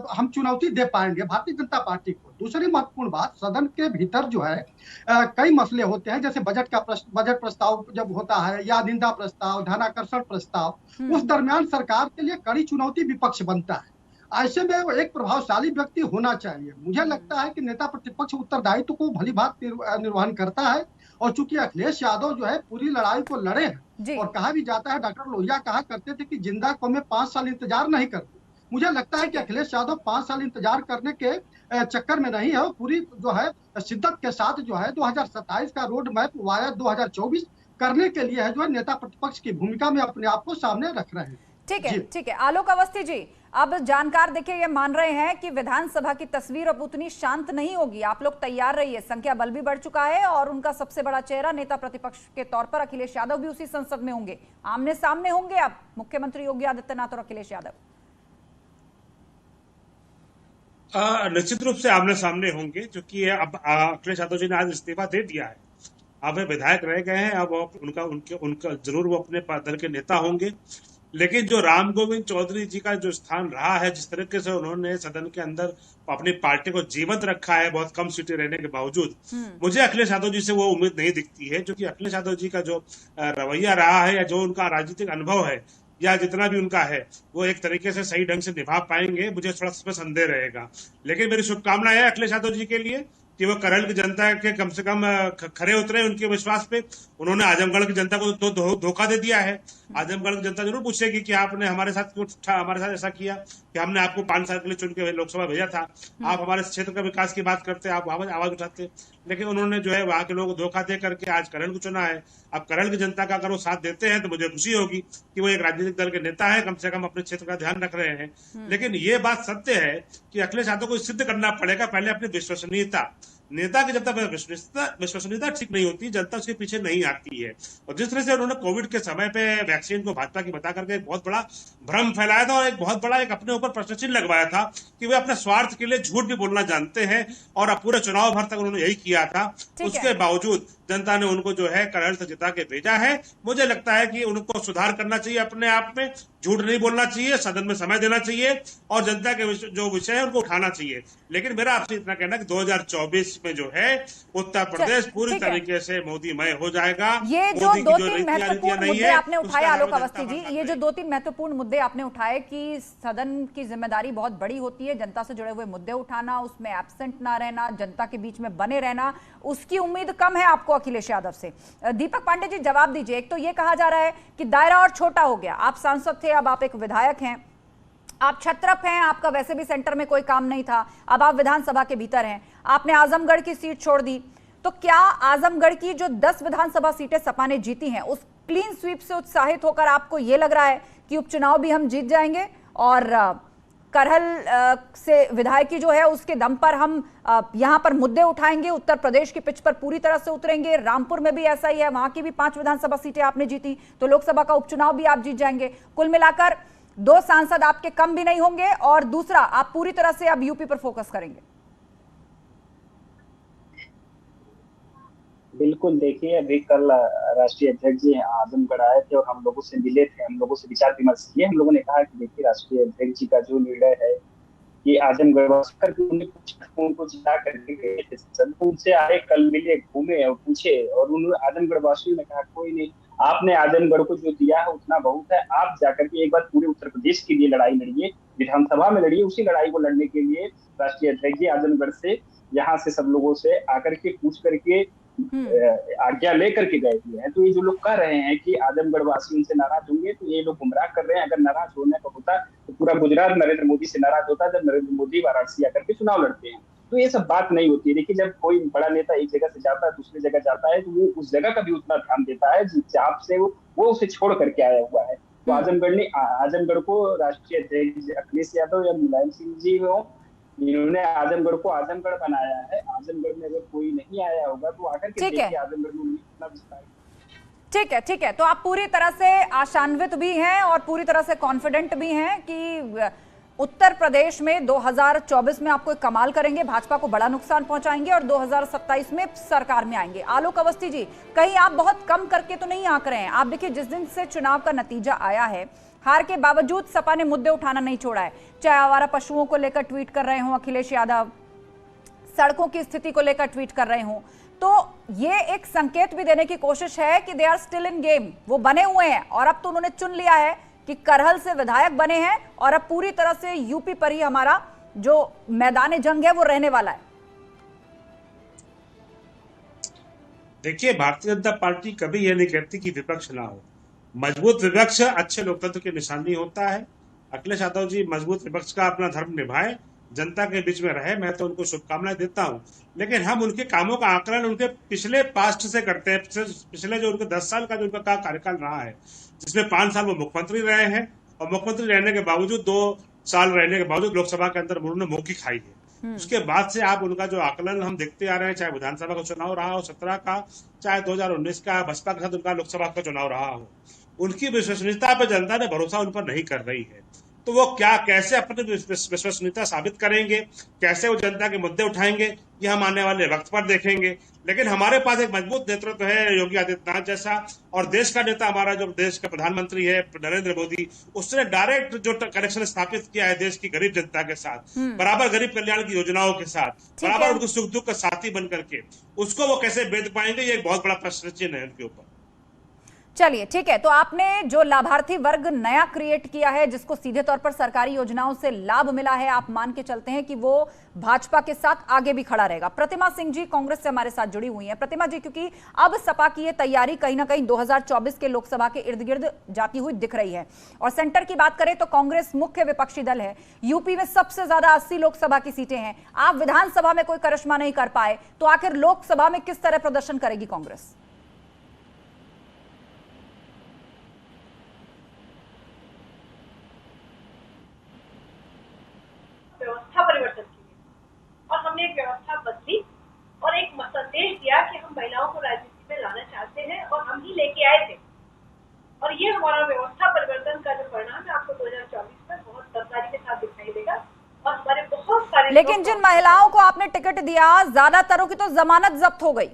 हम चुनौती दे पाएंगे भारतीय जनता पार्टी को। दूसरी महत्वपूर्ण बात, सदन के भीतर जो है कई मसले होते हैं, जैसे बजट प्रस्ताव जब होता है या निंदा प्रस्ताव, धनाकर्षण प्रस्ताव, उस दरमियान सरकार के लिए कड़ी चुनौती विपक्ष बनता है। ऐसे में एक प्रभावशाली व्यक्ति होना चाहिए। मुझे लगता है कि नेता प्रतिपक्ष उत्तरदायित्व को भली भांत निर्वहन करता है, और चूंकि अखिलेश यादव जो है पूरी लड़ाई को लड़े हैं, और कहा भी जाता है, डॉक्टर लोहिया कहा करते थे कि जिंदा कौमें 5 साल इंतजार नहीं करती। मुझे लगता है कि अखिलेश यादव 5 साल इंतजार करने के चक्कर में नहीं है, वो पूरी जो है शिद्दत के साथ जो है 2027 का रोड मैप वाया 2024 करने के लिए है, जो है नेता प्रतिपक्ष की भूमिका में अपने आप को सामने रख रहे हैं। ठीक है, ठीक है। आलोक अवस्थी जी, अब जानकार देखिए ये मान रहे हैं कि विधानसभा की तस्वीर अब उतनी शांत नहीं होगी। आप लोग तैयार रहिए, संख्या बल भी बढ़ चुका है और उनका सबसे बड़ा चेहरा नेता प्रतिपक्ष के तौर पर अखिलेश यादव भी उसी संसद में होंगे। आमने सामने होंगे अब मुख्यमंत्री योगी आदित्यनाथ और अखिलेश यादव। निश्चित रूप से आमने सामने होंगे, क्योंकि अब अखिलेश यादव जी ने आज इस्तीफा दे दिया है। अब वे विधायक रह गए हैं, अब उनका जरूर वो अपने दल के नेता होंगे। लेकिन जो राम गोविंद चौधरी जी का जो स्थान रहा है, जिस तरीके से उन्होंने सदन के अंदर अपनी पार्टी को जीवंत रखा है बहुत कम सीटें रहने के बावजूद, मुझे अखिलेश यादव जी से वो उम्मीद नहीं दिखती है। क्योंकि अखिलेश यादव जी का जो रवैया रहा है या जो उनका राजनीतिक अनुभव है या जितना भी उनका है, वो एक तरीके से सही ढंग से निभा पाएंगे, मुझे थोड़ा इसमें संदेह रहेगा। लेकिन मेरी शुभकामनाएं है अखिलेश यादव जी के लिए कि वो करहल की जनता के कम से कम खरे उतरे उनके विश्वास पे। उन्होंने आजमगढ़ की जनता को तो धोखा दे दिया है। आजमगढ़ की जनता जरूर पूछेगी कि आपने हमारे साथ क्यों हमारे साथ ऐसा किया कि हमने आपको 5 साल के लिए चुन के लोकसभा भेजा था, आप हमारे क्षेत्र का विकास की बात करते, आप आवाज उठाते। लेकिन उन्होंने जो है वहां के लोगों को धोखा दे करके आज करहल को चुना है। अब करहल की जनता का अगर वो साथ देते हैं तो मुझे खुशी होगी कि वो एक राजनीतिक दल के नेता है, कम से कम अपने क्षेत्र का ध्यान रख रहे हैं। लेकिन ये बात सत्य है कि अखिलेश यादव को सिद्ध करना पड़ेगा पहले अपनी विश्वसनीयता। नेता की जब तक विश्वसनीयता ठीक नहीं होती, जनता उसके पीछे नहीं आती है। और जिस तरह से उन्होंने कोविड के समय पे वैक्सीन को भाजपा की बता करके एक बहुत बड़ा भ्रम फैलाया था और एक बहुत बड़ा एक अपने ऊपर प्रश्न चिन्ह लगवाया था कि वे अपने स्वार्थ के लिए झूठ भी बोलना जानते हैं, और अब पूरे चुनाव भर तक उन्होंने यही किया था। उसके बावजूद जनता ने उनको जो है करहल से जिता के भेजा है। मुझे लगता है कि उनको सुधार करना चाहिए अपने आप में, झूठ नहीं बोलना चाहिए, सदन में समय देना चाहिए और जनता के जो विषय है उनको उठाना चाहिए। लेकिन मेरा आपसे इतना कहना कि 2024 में जो है उत्तर प्रदेश पूरी तरीके से मोदीमय हो जाएगा। ये जो 2-3 महत्वपूर्ण मुद्दे आपने उठाए आलोक अवस्थी जी, ये जो 2-3 महत्वपूर्ण मुद्दे आपने उठाए कि सदन की जिम्मेदारी बहुत बड़ी होती है, जनता से जुड़े हुए मुद्दे उठाना, उसमें एब्सेंट ना रहना, जनता के बीच में बने रहना, उसकी उम्मीद कम है आपको अखिलेश यादव से। दीपक पांडे जी जवाब दीजिए। एक तो ये कहा जा रहा है कि दायरा और छोटा हो गया, आप सांसद थे, अब आप एक विधायक हैं, आप छत्रप हैं, आपका वैसे भी सेंटर में कोई काम नहीं था, अब आप विधानसभा के भीतर हैं, आपने आजमगढ़ की सीट छोड़ दी, तो क्या आजमगढ़ की जो 10 विधानसभा सीटें सपा ने जीती हैं उस क्लीन स्वीप से उत्साहित होकर आपको यह लग रहा है कि उपचुनाव भी हम जीत जाएंगे और करहल से विधायकी जो है उसके दम पर हम यहां पर मुद्दे उठाएंगे, उत्तर प्रदेश की पिच पर पूरी तरह से उतरेंगे? रामपुर में भी ऐसा ही है, वहां की भी 5 विधानसभा सीटें आपने जीती, तो लोकसभा का उपचुनाव भी आप जीत जाएंगे। कुल मिलाकर 2 सांसद आपके कम भी नहीं होंगे, और दूसरा आप पूरी तरह से अब यूपी पर फोकस करेंगे। बिल्कुल, देखिए अभी कल राष्ट्रीय अध्यक्ष जी आजमगढ़ आए थे और हम लोगों से मिले थे, हम लोगों से विचार विमर्श किए। हम लोगों ने कहा कि देखिए राष्ट्रीय अध्यक्ष जी का जो निर्णय है कि आजमगढ़ उनको जिता करके उनसे आए, कल मिले, घूमे और पूछे, और उन्होंने आजमगढ़ वासियों ने कहा कोई नहीं, आपने आजमगढ़ को जो दिया है उतना बहुत है, आप जाकर के एक बार पूरे उत्तर प्रदेश के लिए लड़ाई लड़िए, विधानसभा में लड़िए। उसी लड़ाई को लड़ने के लिए राष्ट्रीय अध्यक्ष जी आजमगढ़ से यहाँ से सब लोगों से आकर के पूछ करके आज्ञा लेकर के गए हुए हैं। तो ये जो लोग कह रहे हैं कि आजमगढ़ वासी उनसे नाराज होंगे, तो ये लोग गुमराह कर रहे हैं। अगर नाराज होने का होता तो पूरा गुजरात नरेंद्र मोदी से नाराज होता जब नरेंद्र मोदी वाराणसी आकर के चुनाव लड़ते हैं। तो ये सब बात नहीं होती है। देखिए जब कोई बड़ा नेता एक जगह से जाता है दूसरी जगह जाता है, तो वो उस जगह का भी उतना ध्यान देता है जहाँ से वो उसे छोड़ करके आया हुआ है। तो आजमगढ़ को राष्ट्रीय अध्यक्ष अखिलेश यादव या मुलायम सिंह जी हो, इन्होंने आजमगढ़ को आजमगढ़ बनाया है। आजमगढ़ में अगर कोई नहीं आया होगा तो आकर के देखिए आजमगढ़ में इतना विस्तार। ठीक है, तो आप पूरी तरह से आशान्वित भी हैं और पूरी तरह से कॉन्फिडेंट भी हैं कि उत्तर प्रदेश में 2024 में आपको एक कमाल करेंगे, भाजपा को बड़ा नुकसान पहुंचाएंगे और 2027 में सरकार में आएंगे। आलोक अवस्थी जी, कहीं आप बहुत कम करके तो नहीं आंक रहे हैं? आप देखिए, जिस दिन से चुनाव का नतीजा आया है, हार के बावजूद सपा ने मुद्दे उठाना नहीं छोड़ा है। चाहे आवारा पशुओं को लेकर ट्वीट कर रहे हों अखिलेश यादव, सड़कों की स्थिति को लेकर ट्वीट कर रहे हों, तो ये एक संकेत भी देने की कोशिश है कि they are still in game. वो बने हुए हैं और अब तो उन्होंने चुन लिया है कि करहल से विधायक बने हैं और अब पूरी तरह से यूपी पर ही हमारा जो मैदान जंग है वो रहने वाला है। देखिए, भारतीय जनता पार्टी कभी यह नहीं कहती कि विपक्ष ना हो। मजबूत विपक्ष अच्छे लोकतंत्र की निशानी होता है। अखिलेश यादव जी मजबूत विपक्ष का अपना धर्म निभाए, जनता के बीच में रहे, मैं तो उनको शुभकामनाएं देता हूं। लेकिन हम उनके कामों का आकलन उनके पिछले पास्ट से करते हैं। पिछले जो उनके 10 साल का जो उनका कार्यकाल रहा है, जिसमें 5 साल वो मुख्यमंत्री रहे हैं और मुख्यमंत्री रहने के बावजूद 2 साल रहने के बावजूद लोकसभा के अंदर उन्होंने मुंह की खाई है। उसके बाद से आप उनका जो आकलन हम देखते आ रहे हैं, चाहे विधानसभा का चुनाव रहा हो 17 का, चाहे 2019 का बसपा के साथ उनका लोकसभा का चुनाव रहा हो, उनकी विश्वसनीयता पर जनता ने भरोसा उन पर नहीं कर रही है। तो वो कैसे अपनी विश्वसनीयता साबित करेंगे, कैसे वो जनता के मुद्दे उठाएंगे, ये हम आने वाले वक्त पर देखेंगे। लेकिन हमारे पास एक मजबूत नेतृत्व है योगी आदित्यनाथ जैसा, और देश का नेता हमारा जो देश का प्रधानमंत्री है नरेंद्र मोदी, उसने डायरेक्ट जो कनेक्शन स्थापित किया है देश की गरीब जनता के साथ, बराबर गरीब कल्याण की योजनाओं के साथ, बराबर उनको सुख दुख का साथी बन करके, उसको वो कैसे भेद पाएंगे, ये एक बहुत बड़ा प्रश्न चिन्ह है उनके ऊपर। चलिए ठीक है, तो आपने जो लाभार्थी वर्ग नया क्रिएट किया है, जिसको सीधे तौर पर सरकारी योजनाओं से लाभ मिला है, आप मान के चलते हैं कि वो भाजपा के साथ आगे भी खड़ा रहेगा। प्रतिमा सिंह जी कांग्रेस से हमारे साथ जुड़ी हुई हैं। प्रतिमा जी, क्योंकि अब सपा की ये तैयारी कहीं ना कहीं 2024 के लोकसभा के इर्द गिर्द जाती हुई दिख रही है, और सेंटर की बात करें तो कांग्रेस मुख्य विपक्षी दल है। यूपी में सबसे ज्यादा 80 लोकसभा की सीटें हैं। आप विधानसभा में कोई करिश्मा नहीं कर पाए, तो आखिर लोकसभा में किस तरह प्रदर्शन करेगी कांग्रेस? व्यवस्था परिवर्तन की और हमने एक व्यवस्था बदली और एक संदेश दिया कि हम महिलाओं को राजनीति में लाना चाहते हैं और हम ही लेके आए थे। और ये हमारा व्यवस्था परिवर्तन का जो परिणाम है आपको 2024 में बहुत दमदारी के साथ दिखाई देगा। और हमारे बहुत सारे, लेकिन जिन महिलाओं को आपने टिकट दिया, ज्यादातरों की तो जमानत जब्त हो गई।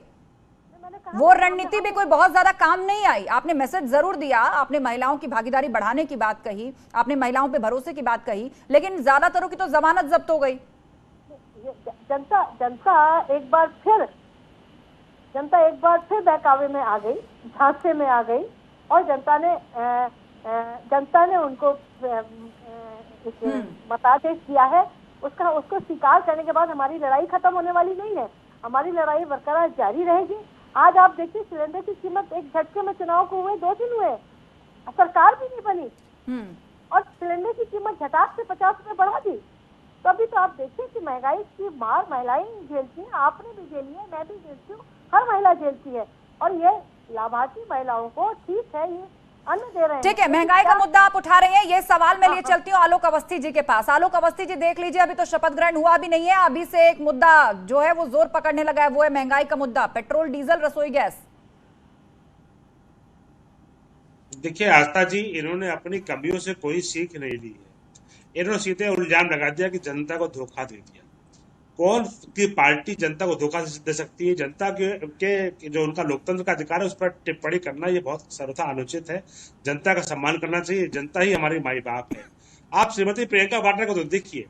वो रणनीति भी कोई बहुत ज्यादा काम नहीं आई। आपने मैसेज जरूर दिया, आपने महिलाओं की भागीदारी बढ़ाने की बात कही, आपने महिलाओं पे भरोसे की बात कही, लेकिन ज्यादातरों की तो जमानत जब्त हो गई। जनता एक बार फिर बहकावे में आ गई, झांसे में आ गई, और जनता ने उनको मतादेश दिया है। उसको स्वीकार करने के बाद हमारी लड़ाई खत्म होने वाली नहीं है, हमारी लड़ाई बरकरार जारी रहेगी। आज आप देखिए, सिलेंडर की कीमत एक झटके में चुनाव को हुए 2 दिन हुए, सरकार भी नहीं बनी और सिलेंडर की कीमत झटाक से 50 रुपए बढ़ा दी। तो अभी तो आप देखिए कि महंगाई की मार महिलाएं झेलती हैं, आपने भी झेली है, मैं भी झेलती हूँ, हर महिला झेलती है। और ये लाभार्थी महिलाओं को ठीक है, ये अन्न दे रहे हैं। ठीक है, महंगाई का मुद्दा आप उठा रहे हैं, ये सवाल मैं लिए चलती हूँ आलोक अवस्थी जी के पास। आलोक अवस्थी जी, देख लीजिए, अभी तो शपथ ग्रहण हुआ भी नहीं है, अभी से एक मुद्दा जो है वो जोर पकड़ने लगा है, वो है महंगाई का मुद्दा, पेट्रोल, डीजल, रसोई गैस। देखिए आस्था जी, इन्होंने अपनी कमियों से कोई सीख नहीं ली है। इन्होंने सीधे इल्जाम लगा दिया कि जनता को धोखा दे दिया। कौन की पार्टी जनता को धोखा दे सकती है? जनता के जो उनका लोकतंत्र का अधिकार है उस पर टिप्पणी करना ये बहुत सर्वथा अनुचित है। जनता का सम्मान करना चाहिए, जनता ही हमारी माई बाप है। आप श्रीमती प्रियंका वाड्रा को तो देखिए,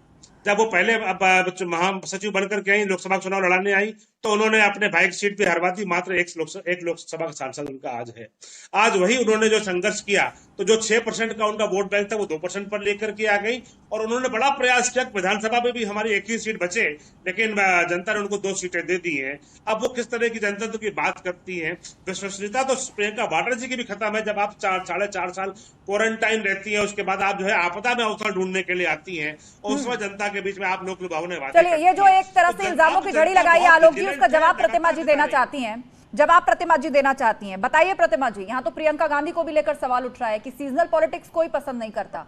जब वो पहले महासचिव बनकर के आई, लोकसभा चुनाव लड़ाने आई, तो उन्होंने अपने भाई की सीट पे हरवा दी। मात्र एक लोकसभा का सांसद उनका आज है। आज वही उन्होंने जो संघर्ष किया, तो जो 6% का उनका वोट बैंक था वो 2% पर लेकर के आ गई, और उन्होंने बड़ा प्रयास किया विधानसभा में भी हमारी एक ही सीट बचे, लेकिन जनता ने उनको 2 सीटें दे दी हैं। अब वो किस तरह की जनता की बात करती है? विश्वसनीयता तो प्रियंका वाड्रा जी की भी खत्म है। जब आप 4.5 साल क्वारंटाइन रहती है, उसके बाद आप जो है आपदा में अवसर ढूंढने के लिए आती है, और उस वक्त जनता के बीच में आप लोग लुभावने वाले। चलिए, ये जो एक तरह से इल्जामों की झड़ी लगाई है आलोक जी, उसका जवाब प्रतिमा जी देना चाहती हैं। जवाब प्रतिमा जी देना चाहती हैं, बताइए प्रतिमा जी। यहाँ तो प्रियंका गांधी को भी लेकर सवाल उठ रहा है कि सीजनल पॉलिटिक्स कोई पसंद नहीं करता।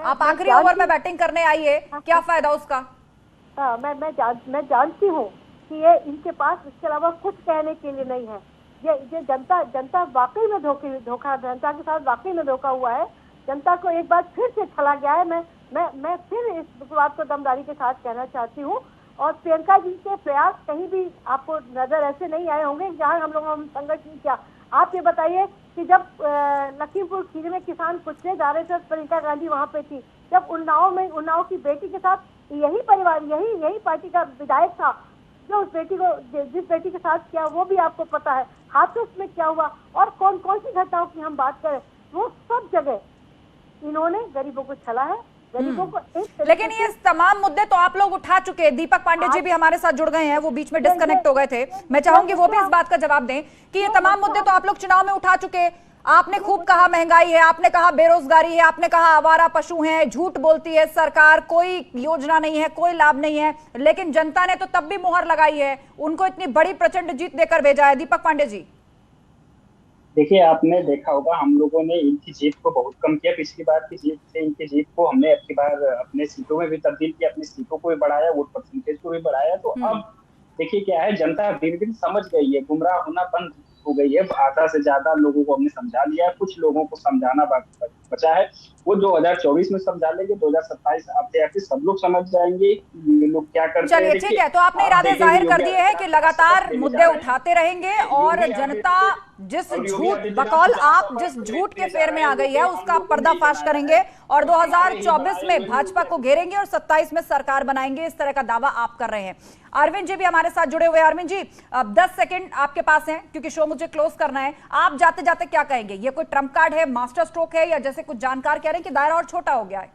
आप आखिरी ओवर में बैटिंग करने आई है, क्या फायदा उसका? मैं जानती हूँ कि ये इनके पास इसके अलावा कुछ कहने के लिए नहीं है। ये जनता वाकई में जनता के साथ वाकई में धोखा हुआ है। जनता को एक बार फिर से छला गया है। मैं मैं फिर इस बात को दमदारी के साथ कहना चाहती हूँ। और प्रियंका जी के प्रयास कहीं भी आपको नजर ऐसे नहीं आए होंगे जहाँ हम लोगों ने संघर्ष नहीं किया। आप ये बताइए कि जब लखीमपुर खीरी में किसान पूछने जा रहे थे, प्रियंका गांधी वहाँ पे थी। जब उन्नाव की बेटी के साथ यही परिवार, यही पार्टी का विधायक था जो उस बेटी को, जिस बेटी के साथ किया वो भी आपको पता है। हाथरस में क्या हुआ और कौन कौन सी घटनाओं की हम बात करें, वो सब जगह इन्होंने गरीबों को छला है, गरीबों को लेकिन ये तमाम मुद्दे तो आप लोग उठा चुके हैं। दीपक पांडे जी भी हमारे साथ जुड़ गए हैं, वो बीच में डिस्कनेक्ट हो गए थे। मैं चाहूंगी वो भी इस बात का जवाब दें कि ये तमाम मुद्दे तो आप लोग चुनाव में उठा चुके। आपने खूब कहा महंगाई है, आपने कहा बेरोजगारी है, आपने कहा आवारा पशु हैं, झूठ बोलती है सरकार, कोई योजना नहीं है, कोई लाभ नहीं है, लेकिन जनता ने तो तब भी मुहर लगाई है, उनको इतनी बड़ी प्रचंड जीत देकर भेजा है। दीपक पांडे जी, देखिए, आपने देखा होगा हम लोगों ने इनकी जीत को बहुत कम किया। पिछली बार की जीत से इनकी जीत को हमने अब की बार अपने सीटों में भी तब्दील किया, अपनी सीटों को भी बढ़ाया, वोट परसेंटेज को भी बढ़ाया। तो अब देखिए क्या है, जनता धीरे धीरे समझ गई है, गुमराह होना बंद हो गई है। आधा से ज्यादा लोगों को हमने समझा लिया है, कुछ लोगों को समझाना बचा है। वो 2024 में समझा लेंगे, 2027 आते सब लोग समझ जाएंगे ये लोग क्या करते हैं। चलिए ठीक है, तो आपने इरादे जाहिर कर दिए हैं कि लगातार मुद्दे उठाते रहेंगे और जनता जिस झूठ बकौल आप जिस झूठ के फेर में आ गई है उसका पर्दाफाश करेंगे और 2024 में भाजपा को घेरेंगे और 27 में सरकार बनाएंगे, इस तरह का दावा आप कर रहे हैं। अरविंद जी भी हमारे साथ जुड़े हुए हैं। अरविंद जी, 10 सेकंड आपके पास हैं क्योंकि शो मुझे क्लोज करना है। आप जाते जाते क्या कहेंगे? ये कोई ट्रम्प कार्ड है, मास्टर स्ट्रोक है, या जैसे कुछ जानकार कह रहे हैं कि दायरा और छोटा हो गया है?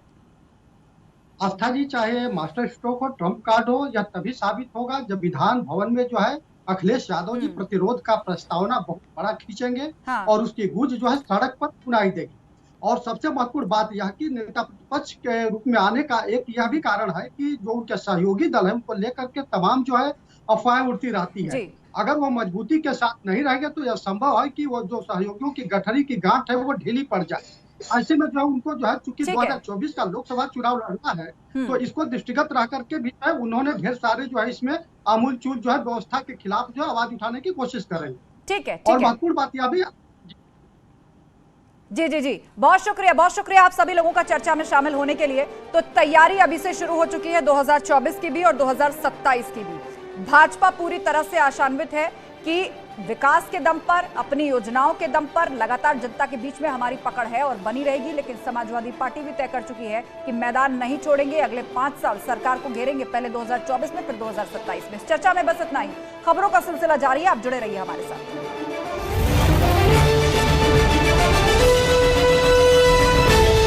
आस्था जी, चाहे मास्टर स्ट्रोक हो, ट्रम्प कार्ड हो, या तभी साबित होगा जब विधान भवन में जो है अखिलेश यादव जी प्रतिरोध का प्रस्तावना बहुत बड़ा खींचेंगे और उसकी गूंज जो है सड़क पर सुनाई देगी। और सबसे महत्वपूर्ण बात यह कि नेता प्रतिपक्ष के रूप में आने का एक यह भी कारण है कि जो उनके सहयोगी दल है उनको लेकर के तमाम जो है अफवाहें उड़ती रहती है। अगर वो मजबूती के साथ नहीं रहेंगे तो यह संभव है कि वो जो सहयोगियों की गठरी की गांठ है वो ढीली पड़ जाए। ऐसे में जो है उनको जो है चूंकि 2024 का लोकसभा चुनाव लड़ना है तो इसको दृष्टिगत रह करके भी है उन्होंने ढेर सारे जो है इसमें आमूल चूल जो है व्यवस्था के खिलाफ जो आवाज उठाने की कोशिश करेंगे। ठीक है, और महत्वपूर्ण बात यह भी जी, बहुत शुक्रिया आप सभी लोगों का चर्चा में शामिल होने के लिए। तो तैयारी अभी से शुरू हो चुकी है 2024 की भी और 2027 की भी। भाजपा पूरी तरह से आशान्वित है कि विकास के दम पर, अपनी योजनाओं के दम पर लगातार जनता के बीच में हमारी पकड़ है और बनी रहेगी। लेकिन समाजवादी पार्टी भी तय कर चुकी है कि मैदान नहीं छोड़ेंगे, अगले 5 साल सरकार को घेरेंगे, पहले 2024 में फिर 2027 में। इस चर्चा में बस इतना ही। खबरों का सिलसिला जारी है, आप जुड़े रहिए हमारे साथ।